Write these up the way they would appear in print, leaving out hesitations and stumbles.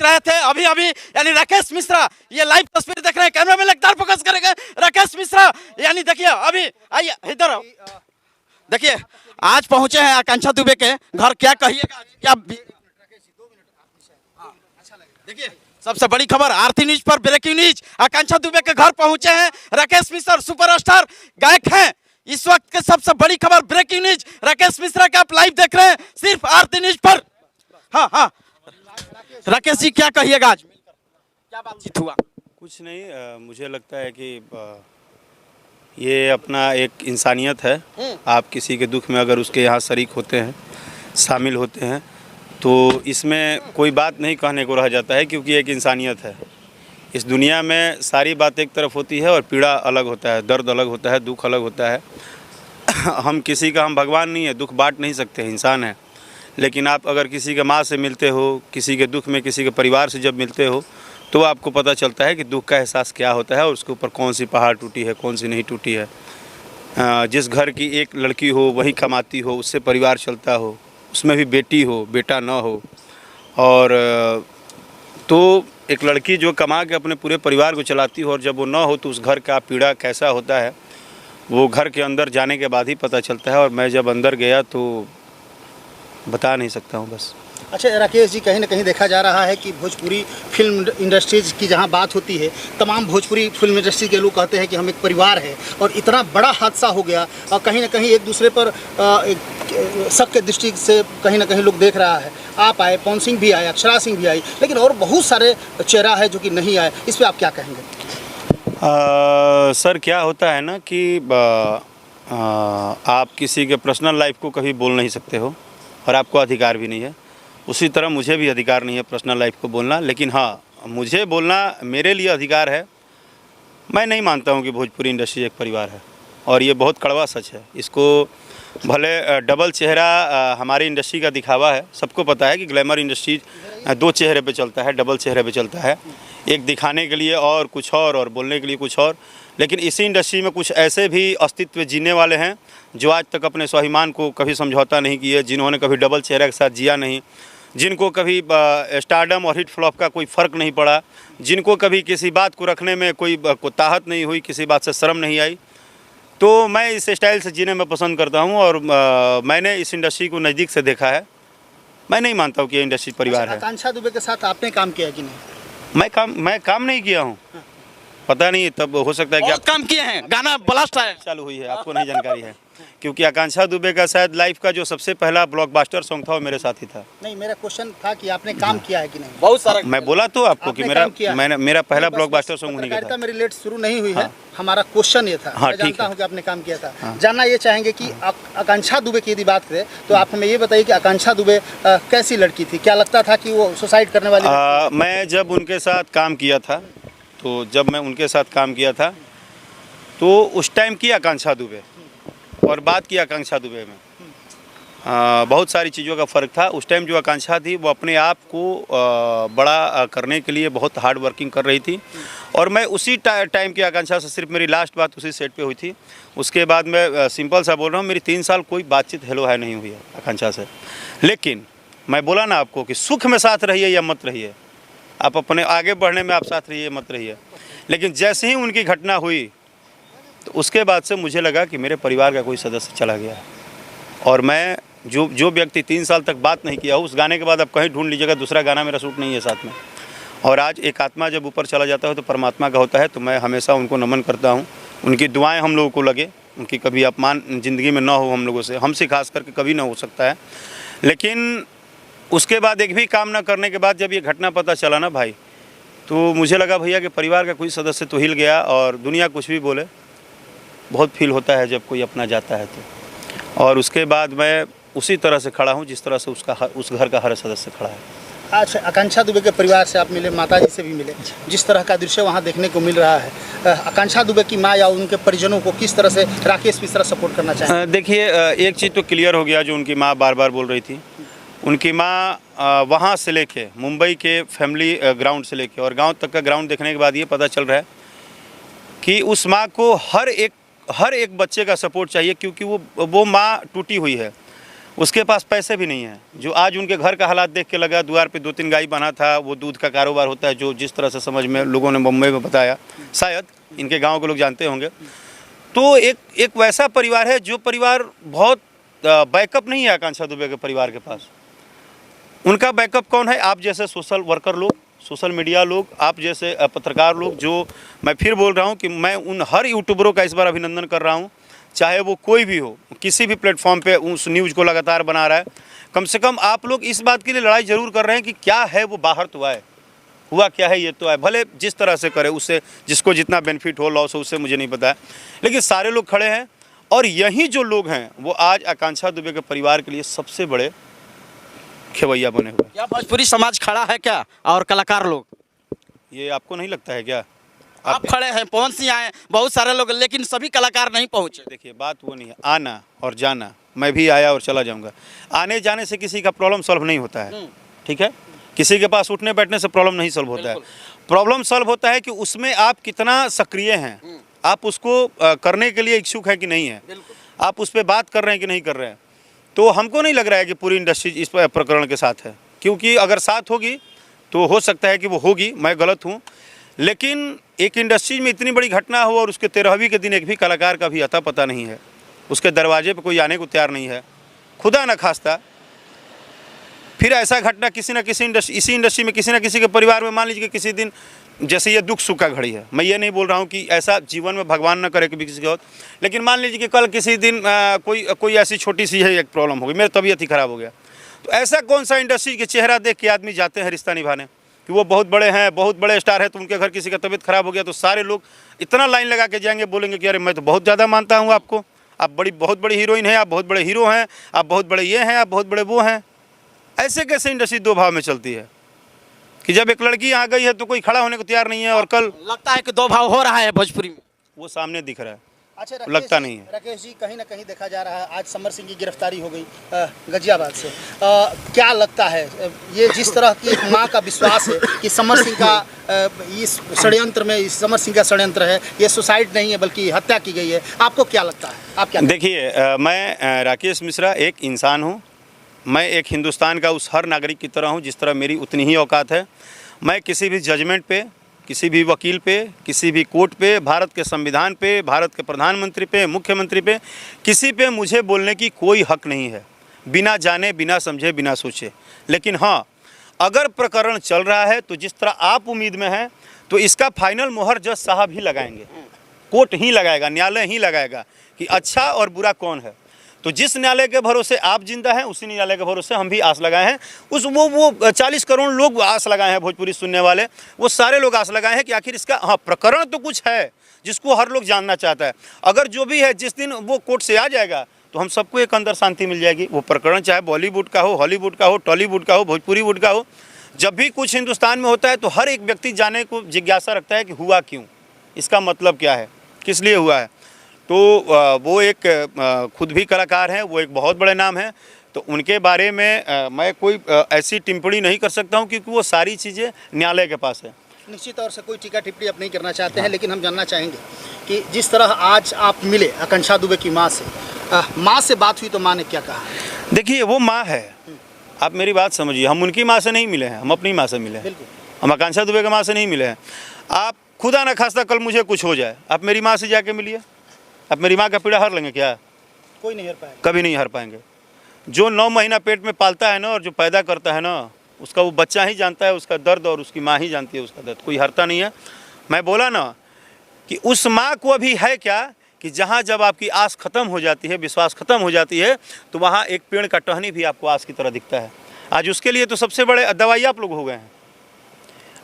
रहे थे अभी अभी, यानी राकेश मिश्रा, ये लाइव तस्वीर देख रहे हैं, कैमरा में लगातार फोकस करेंगे राकेश मिश्रा, यानी देखिए अभी, आइए इधर आओ। देखिए आज पहुंचे हैं आकांक्षा दुबे के घर, क्या कहिएगा, क्या देखिए सबसे बड़ी खबर आरती न्यूज पर ब्रेकिंग न्यूज, आकांक्षा दुबे के घर पहुंचे हैं राकेश मिश्रा, सुपरस्टार गायक हैं इस वक्त के सबसे बड़ी खबर ब्रेकिंग न्यूज, राकेश मिश्रा का आप लाइव देख रहे हैं सिर्फ आरती न्यूज पर। हाँ हाँ राकेश जी क्या कहिएगा, आज क्या बातचीत हुआ? कुछ नहीं, मुझे लगता है कि ये अपना एक इंसानियत है। आप किसी के दुख में अगर उसके यहाँ शरीक होते हैं, शामिल होते हैं, तो इसमें कोई बात नहीं कहने को रह जाता है, क्योंकि एक इंसानियत है। इस दुनिया में सारी बात एक तरफ होती है और पीड़ा अलग होता है, दर्द अलग होता है, दुख अलग होता है। हम किसी का, हम भगवान नहीं है, दुख बांट नहीं सकते, इंसान है। लेकिन आप अगर किसी के माँ से मिलते हो, किसी के दुख में किसी के परिवार से जब मिलते हो, तो आपको पता चलता है कि दुख का एहसास क्या होता है और उसके ऊपर कौन सी पहाड़ टूटी है, कौन सी नहीं टूटी है। जिस घर की एक लड़की हो, वही कमाती हो, उससे परिवार चलता हो, उसमें भी बेटी हो, बेटा ना हो, और तो एक लड़की जो कमा के अपने पूरे परिवार को चलाती हो और जब वो ना हो तो उस घर का पीड़ा कैसा होता है, वो घर के अंदर जाने के बाद ही पता चलता है। और मैं जब अंदर गया तो बता नहीं सकता हूँ बस। अच्छा राकेश जी, कहीं ना कहीं देखा जा रहा है कि भोजपुरी फिल्म इंडस्ट्रीज की जहां बात होती है, तमाम भोजपुरी फिल्म इंडस्ट्री के लोग कहते हैं कि हम एक परिवार है, और इतना बड़ा हादसा हो गया और कहीं ना कहीं एक दूसरे पर शक के दृष्टि से कहीं ना कहीं लोग देख रहा है। आप आए, पवन सिंह भी आए, अक्षरा सिंह भी आई, लेकिन और बहुत सारे चेहरा है जो कि नहीं आए, इस पर आप क्या कहेंगे? सर क्या होता है ना कि आप किसी के पर्सनल लाइफ को कभी बोल नहीं सकते हो और आपको अधिकार भी नहीं है। उसी तरह मुझे भी अधिकार नहीं है पर्सनल लाइफ को बोलना, लेकिन हाँ, मुझे बोलना मेरे लिए अधिकार है। मैं नहीं मानता हूँ कि भोजपुरी इंडस्ट्री एक परिवार है, और ये बहुत कड़वा सच है। इसको भले डबल चेहरा हमारी इंडस्ट्री का दिखावा है, सबको पता है कि ग्लैमर इंडस्ट्री दो चेहरे पे चलता है, डबल चेहरे पे चलता है, एक दिखाने के लिए और कुछ और बोलने के लिए कुछ और। लेकिन इसी इंडस्ट्री में कुछ ऐसे भी अस्तित्व जीने वाले हैं जो आज तक अपने स्वाभिमान को कभी समझौता नहीं किए, जिन्होंने कभी डबल चेहरा के साथ जिया नहीं, जिनको कभी स्टारडम और हिट फ्लॉप का कोई फ़र्क नहीं पड़ा, जिनको कभी किसी बात को रखने में कोई ताहत नहीं हुई, किसी बात से शर्म नहीं आई। तो मैं इस स्टाइल से जीने में पसंद करता हूँ और मैंने इस इंडस्ट्री को नज़दीक से देखा है। मैं नहीं मानता हूँ कि ये इंडस्ट्री परिवार है। आकांक्षा दुबे के साथ आपने काम किया कि नहीं? मैं काम नहीं किया हूँ, पता नहीं, तब हो सकता है कि आप काम किए हैं, गाना ब्लास्ट है चालू हुई है, आपको नहीं जानकारी है। क्योंकि आकांक्षा दुबे का शायद लाइफ का जो सबसे पहला ब्लॉकबस्टर सॉन्ग था वो मेरे साथ ही था। नहीं, मेरा क्वेश्चन था कि आपने काम किया है कि नहीं? बहुत सारा मैं बोला तो आपको कि मेरा पहला ब्लॉकबस्टर सॉन्ग उन्हीं का था। मेरी लेट शुरू नहीं हुई है, हमारा क्वेश्चन ये था। हाँ, मैं जानता हूँ कि आपने काम किया था। जानना ये चाहेंगे कि आकांक्षा दुबे की यदि बात करें तो आप हमें ये बताइए कि आकांक्षा दुबे कैसी लड़की थी? क्या लगता था कि वो सुसाइड करने वाली? मैं जब उनके साथ काम किया था, तो उस टाइम की आकांक्षा दुबे और बात की आकांक्षा दुबे में बहुत सारी चीज़ों का फ़र्क था। उस टाइम जो आकांक्षा थी वो अपने आप को बड़ा करने के लिए बहुत हार्ड वर्किंग कर रही थी, और मैं उसी टाइम की आकांक्षा से सिर्फ मेरी लास्ट बात उसी सेट पे हुई थी। उसके बाद मैं सिंपल सा बोल रहा हूँ, मेरी 3 साल कोई बातचीत हेलो हाय नहीं हुई है आकांक्षा से। लेकिन मैं बोला ना आपको कि सुख में साथ रहिए या मत रहिए, आप अपने आगे बढ़ने में आप साथ रहिए मत रहिए। लेकिन जैसे ही उनकी घटना हुई तो उसके बाद से मुझे लगा कि मेरे परिवार का कोई सदस्य चला गया है, और मैं जो व्यक्ति 3 साल तक बात नहीं किया, उस गाने के बाद आप कहीं ढूंढ लीजिएगा दूसरा गाना मेरा शूट नहीं है साथ में। और आज एक आत्मा जब ऊपर चला जाता है तो परमात्मा का होता है, तो मैं हमेशा उनको नमन करता हूँ। उनकी दुआएं हम लोगों को लगे, उनकी कभी अपमान ज़िंदगी में ना हो हम लोगों से, हमसे खास करके कभी ना हो सकता है। लेकिन उसके बाद एक भी काम ना करने के बाद जब ये घटना पता चला ना भाई, तो मुझे लगा भैया कि परिवार का कोई सदस्य तो हिल गया, और दुनिया कुछ भी बोले बहुत फील होता है जब कोई अपना जाता है तो। और उसके बाद मैं उसी तरह से खड़ा हूँ जिस तरह से उस घर का हर सदस्य खड़ा है। आज आकांक्षा दुबे के परिवार से आप मिले, माताजी से भी मिले, जिस तरह का दृश्य वहाँ देखने को मिल रहा है, आकांक्षा दुबे की माँ या उनके परिजनों को किस तरह से राकेश मिश्रा सपोर्ट करना चाहिए? देखिए, एक चीज़ तो क्लियर हो गया जो उनकी माँ बार बार बोल रही थी। उनकी माँ वहाँ से लेके मुंबई के फैमिली ग्राउंड से लेके और गाँव तक का ग्राउंड देखने के बाद ये पता चल रहा है कि उस माँ को हर एक बच्चे का सपोर्ट चाहिए, क्योंकि वो माँ टूटी हुई है। उसके पास पैसे भी नहीं है। जो आज उनके घर का हालात देख के लगा, द्वार पे 2-3 गाय बना था, वो दूध का कारोबार होता है, जो जिस तरह से समझ में लोगों ने मुंबई में बताया, शायद इनके गांव के लोग जानते होंगे। तो एक वैसा परिवार है जो परिवार बहुत बैकअप नहीं है आकांक्षा दुबे के परिवार के पास। उनका बैकअप कौन है? आप जैसे सोशल वर्कर लोग, सोशल मीडिया लोग, आप जैसे पत्रकार लोग। जो मैं फिर बोल रहा हूँ कि मैं उन हर यूट्यूबरों का इस बार अभिनंदन कर रहा हूँ, चाहे वो कोई भी हो, किसी भी प्लेटफॉर्म पे उस न्यूज़ को लगातार बना रहा है। कम से कम आप लोग इस बात के लिए लड़ाई ज़रूर कर रहे हैं कि क्या है वो बाहर तो आए, हुआ क्या है ये तो आए, भले जिस तरह से करे, उससे जिसको जितना बेनिफिट हो, लॉस हो, उससे मुझे नहीं पता है, लेकिन सारे लोग खड़े हैं। और यही जो लोग हैं वो आज आकांक्षा दुबे के परिवार के लिए सबसे बड़े खेवैया बने हुए। क्या भोजपुरी समाज खड़ा है क्या, और कलाकार लोग? ये आपको नहीं लगता है क्या? आप खड़े हैं, पहुंच सी आए बहुत सारे लोग, लेकिन सभी कलाकार नहीं पहुंचे। देखिए, बात वो नहीं है, आना और जाना। मैं भी आया और चला जाऊंगा। आने जाने से किसी का प्रॉब्लम सॉल्व नहीं होता है, ठीक है? किसी के पास उठने बैठने से प्रॉब्लम नहीं सॉल्व होता है। प्रॉब्लम सॉल्व होता है कि उसमें आप कितना सक्रिय हैं, आप उसको करने के लिए इच्छुक है कि नहीं है, आप उस पर बात कर रहे हैं कि नहीं कर रहे हैं। तो हमको नहीं लग रहा है कि पूरी इंडस्ट्री इस प्रकरण के साथ है, क्योंकि अगर साथ होगी तो हो सकता है कि वो होगी, मैं गलत हूँ। लेकिन एक इंडस्ट्री में इतनी बड़ी घटना हो और उसके 13वीं के दिन एक भी कलाकार का भी अता पता नहीं है, उसके दरवाजे पे कोई आने को तैयार नहीं है, खुदा न खास्ता फिर ऐसा घटना किसी न किसी इसी इंडस्ट्री में किसी न किसी के परिवार में, मान लीजिए कि किसी दिन, जैसे ये दुख सुख का घड़ी है, मैं ये नहीं बोल रहा हूँ कि ऐसा जीवन में भगवान न करे कि किसी के हो, लेकिन मान लीजिए कि कल किसी दिन कोई ऐसी छोटी सी है एक प्रॉब्लम हो गई, मेरी तबीयत ही खराब हो गया, तो ऐसा कौन सा इंडस्ट्री के चेहरा देख के आदमी जाते हैं रिश्ता निभाने कि वो बहुत बड़े हैं, बहुत बड़े स्टार हैं, तो उनके घर किसी का तबीयत खराब हो गया तो सारे लोग इतना लाइन लगा के जाएंगे, बोलेंगे कि अरे मैं तो बहुत ज़्यादा मानता हूँ आपको, आप बहुत बड़ी हीरोइन हैं, आप बहुत बड़े हीरो हैं, आप बहुत बड़े ये हैं, आप बहुत बड़े वो हैं। ऐसे कैसे इंडस्ट्री दो भाव में चलती है कि जब एक लड़की यहाँ गई है तो कोई खड़ा होने को तैयार नहीं है, और कल लगता है कि दो भाव हो रहा है भोजपुरी में, वो सामने दिख रहा है। अच्छा, लगता नहीं है। राकेश जी, कहीं ना कहीं देखा जा रहा है आज समर सिंह की गिरफ्तारी हो गई गाजियाबाद से। क्या लगता है, ये जिस तरह की एक माँ का विश्वास है कि समर सिंह का इस षड्यंत्र में, इस समर सिंह का षड्यंत्र है, ये सुसाइड नहीं है बल्कि हत्या की गई है, आपको क्या लगता है? आप क्या देखिए, मैं राकेश मिश्रा एक इंसान हूँ, मैं एक हिंदुस्तान का उस हर नागरिक की तरह हूँ जिस तरह मेरी उतनी ही औकात है। मैं किसी भी जजमेंट पे, किसी भी वकील पे, किसी भी कोर्ट पे, भारत के संविधान पे, भारत के प्रधानमंत्री पे, मुख्यमंत्री पे, किसी पे मुझे बोलने की कोई हक नहीं है, बिना जाने, बिना समझे, बिना सोचे। लेकिन हाँ, अगर प्रकरण चल रहा है तो जिस तरह आप उम्मीद में हैं, तो इसका फाइनल मोहर जज साहब ही लगाएंगे, कोर्ट ही लगाएगा, न्यायालय ही लगाएगा कि अच्छा और बुरा कौन है। तो जिस न्यायालय के भरोसे आप जिंदा हैं, उसी न्यायालय के भरोसे हम भी आस लगाए हैं। वो 40 करोड़ लोग आस लगाए हैं, भोजपुरी सुनने वाले, वो सारे लोग आस लगाए हैं कि आखिर इसका प्रकरण तो कुछ है जिसको हर लोग जानना चाहता है। अगर जो भी है, जिस दिन वो कोर्ट से आ जाएगा तो हम सबको एक अंदर शांति मिल जाएगी। वो प्रकरण चाहे बॉलीवुड का हो, हॉलीवुड का हो, टॉलीवुड का हो, भोजपुरी वुड का हो, जब भी कुछ हिंदुस्तान में होता है तो हर एक व्यक्ति जाने को जिज्ञासा रखता है कि हुआ क्यों, इसका मतलब क्या है, किस लिए हुआ है। तो वो एक खुद भी कलाकार हैं, वो एक बहुत बड़े नाम हैं, तो उनके बारे में मैं कोई ऐसी टिप्पणी नहीं कर सकता हूं, क्योंकि वो सारी चीज़ें न्यायालय के पास है। निश्चित तौर से कोई टीका टिप्पणी आप नहीं करना चाहते हैं, लेकिन हम जानना चाहेंगे कि जिस तरह आज आप मिले आकांक्षा दुबे की माँ से बात हुई तो माँ ने क्या कहा? देखिए, वो माँ है, आप मेरी बात समझिए, हम उनकी माँ से नहीं मिले हैं, हम अपनी माँ से मिले हैं। हम आकांक्षा दुबे की माँ से नहीं मिले हैं। आप खुदा ना खास्ता कल मुझे कुछ हो जाए, आप मेरी माँ से जाके मिलिए, आप मेरी माँ का पीड़ा हर लेंगे क्या? कोई नहीं हर पाएगा, कभी नहीं हर पाएंगे। जो 9 महीना पेट में पालता है ना, और जो पैदा करता है ना, उसका वो बच्चा ही जानता है उसका दर्द, और उसकी माँ ही जानती है उसका दर्द, कोई हरता नहीं है। मैं बोला ना कि उस माँ को अभी है क्या कि जहाँ जब आपकी आस खत्म हो जाती है, विश्वास खत्म हो जाती है, तो वहाँ एक पेड़ का टहनी भी आपको आस की तरह दिखता है। आज उसके लिए तो सबसे बड़े दवाई आप लोग हो गए हैं।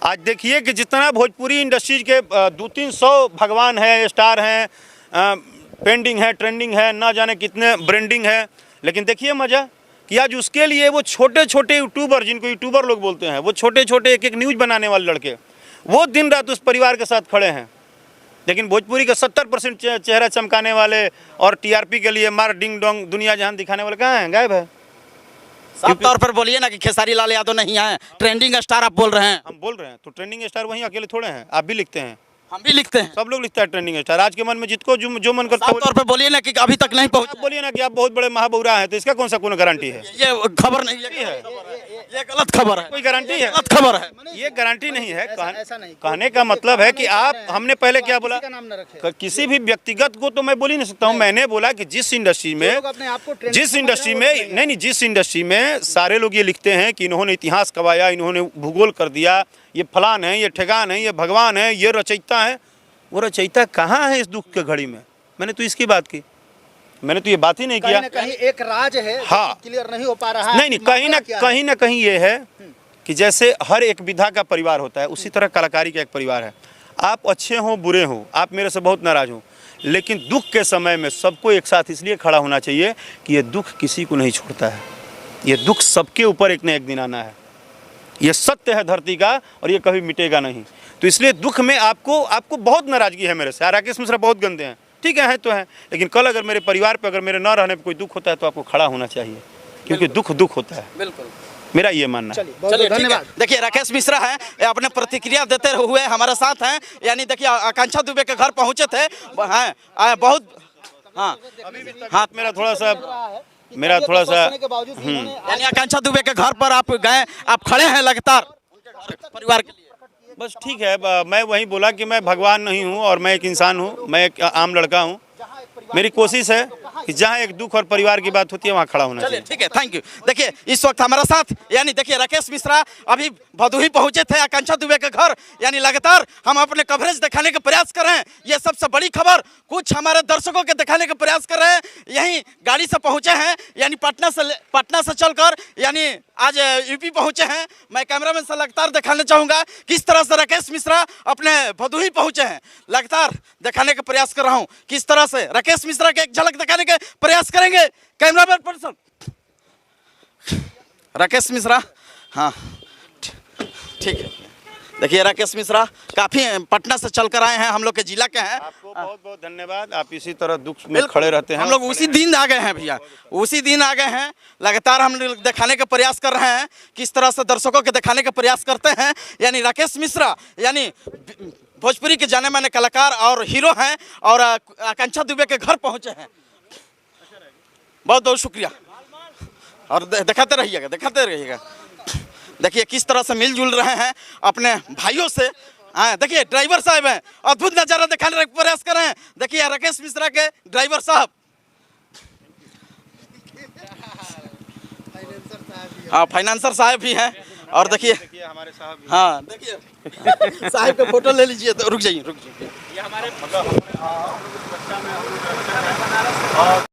आज देखिए कि जितना भोजपुरी इंडस्ट्रीज के 200-300 भगवान है, स्टार हैं, पेंडिंग है, ट्रेंडिंग है, ना जाने कितने ब्रांडिंग है, लेकिन देखिए मज़ा कि आज उसके लिए वो छोटे छोटे यूट्यूबर, जिनको यूट्यूबर लोग बोलते हैं, वो छोटे छोटे एक न्यूज़ बनाने वाले लड़के, वो दिन रात उस परिवार के साथ खड़े हैं। लेकिन भोजपुरी का 70% चेहरा चमकाने वाले और टीआरपी के लिए मार डिंग डोंग दुनिया जहान दिखाने वाले कहाँ हैं? गायब है। साफ तौर पर बोलिए ना कि खेसारी लाल यादव नहीं है, ट्रेंडिंग स्टार आप बोल रहे हैं। हम बोल रहे हैं तो ट्रेंडिंग स्टार वहीं अकेले थोड़े हैं, आप भी लिखते हैं, हम भी लिखते हैं। सब लोग लिखता है ट्रेंडिंग स्टार। आज के मन में जिसको जो मन करता साफ है तौर पे बोलिए ना कि अभी तक नहीं पहुंच। आप बोलिए ना कि आप बहुत बड़े महाबुरा हैं, तो इसका कौन सा कोई गारंटी है? ये खबर नहीं है, ये गलत खबर है, कोई गारंटी है? गलत खबर है। ये गारंटी नहीं है। ऐसा नहीं। कहने का मतलब है कि आप, हमने पहले क्या बोला, किसी का नाम न रखें। किसी भी व्यक्तिगत को तो मैं बोल ही नहीं सकता हूँ। मैंने बोला कि जिस इंडस्ट्री में, लोग अपने आप को ट्रेंड जिस समझ इंडस्ट्री रहे हैं, वो में, नहीं नहीं, जिस इंडस्ट्री में सारे लोग ये लिखते हैं कि इन्होंने इतिहास कवाया, इन्होंने भूगोल कर दिया, ये फलान है, ये ठेगान है, ये भगवान है, ये रचयिता है, वो रचयिता कहाँ है इस दुख के घड़ी में? मैंने तो इसकी बात की, मैंने तो ये बात ही नहीं कहीं किया। ना कहीं एक राज है, हाँ। क्लियर नहीं हो पा रहा है। नहीं, कहीं ना कहीं ये है कि जैसे हर एक विधा का परिवार होता है, उसी तरह कलाकारी का एक परिवार है। आप अच्छे हो बुरे हो, आप मेरे से बहुत नाराज हो, लेकिन दुख के समय में सबको एक साथ इसलिए खड़ा होना चाहिए कि ये दुख किसी को नहीं छोड़ता है। ये दुख सबके ऊपर एक न एक दिन आना है। ये सत्य है धरती का, और ये कभी मिटेगा नहीं। तो इसलिए दुख में आपको बहुत नाराजगी है मेरे से। राकेश मिश्रा बहुत गंदे हैं, ठीक है तो है, लेकिन कल अगर मेरे परिवार पे, अगर मेरे न रहने पे कोई दुख होता है तो आपको खड़ा होना चाहिए, क्योंकि दुख होता है। बिल्कुल, मेरा ये मानना है। चलिए धन्यवाद। देखिए राकेश मिश्रा है, ये अपने प्रतिक्रिया देते हुए हमारे साथ हैं। यानी देखिए आकांक्षा दुबे के घर पहुंचे थे, हैं बहुत। हाँ, हाथ मेरा थोड़ा सा यानी आकांक्षा दुबे के घर पर आप गए, आप खड़े हैं लगातार परिवार के लिए। बस ठीक है। मैं वही बोला कि मैं भगवान नहीं हूँ और मैं एक इंसान हूँ, मैं एक आम लड़का हूँ। मेरी कोशिश है कि जहाँ एक दुख और परिवार की बात होती है वहाँ खड़ा होना चाहिए। ठीक है, थैंक यू। देखिए इस वक्त हमारा साथ, यानी देखिए राकेश मिश्रा अभी भदोही पहुंचे थे आकांक्षा दुबे के घर। यानी लगातार हम अपने कवरेज दिखाने का प्रयास कर रहे हैं। ये सबसे बड़ी खबर कुछ हमारे दर्शकों के दिखाने का प्रयास कर रहे हैं। यहीं गाड़ी से पहुंचे हैं, यानी पटना से चलकर यानी आज यूपी पहुंचे हैं। मैं कैमरामैन से लगातार दिखाना चाहूंगा किस तरह से राकेश मिश्रा अपने भदोही पहुंचे हैं। लगातार दिखाने का प्रयास कर रहा हूं किस तरह से राकेश मिश्रा के एक झलक दिखाने का प्रयास करेंगे कैमरामैन पर्सन राकेश मिश्रा। हाँ ठीक है, देखिए राकेश मिश्रा काफी पटना से चलकर आए हैं, हम लोग के जिला के हैं। आपको बहुत बहुत धन्यवाद। आप इसी तरह दुख में खड़े रहते हैं। हम लोग उसी दिन आ गए हैं भैया, उसी दिन आ गए हैं। लगातार हम लोग दिखाने का प्रयास कर रहे हैं, किस तरह से दर्शकों के दिखाने का प्रयास करते हैं। यानी राकेश मिश्रा यानी भोजपुरी के जाने माने कलाकार और हीरो हैं, और आकांक्षा दुबे के घर पहुंचे हैं। बहुत बहुत शुक्रिया, और दिखाते रहिएगा। देखिए किस तरह से मिलजुल रहे हैं अपने भाइयों से। देखिए ड्राइवर साहब हैं, अद्भुत नज़ारा दिखाने का प्रयास कर रहे हैं। देखिए राकेश मिश्रा के ड्राइवर साहब, हाँ फाइनेंसर साहब भी हैं। और देखिए हमारे साहब, हाँ देखिए साहब का फोटो ले लीजिए। तो रुक जाइए। ये हमारे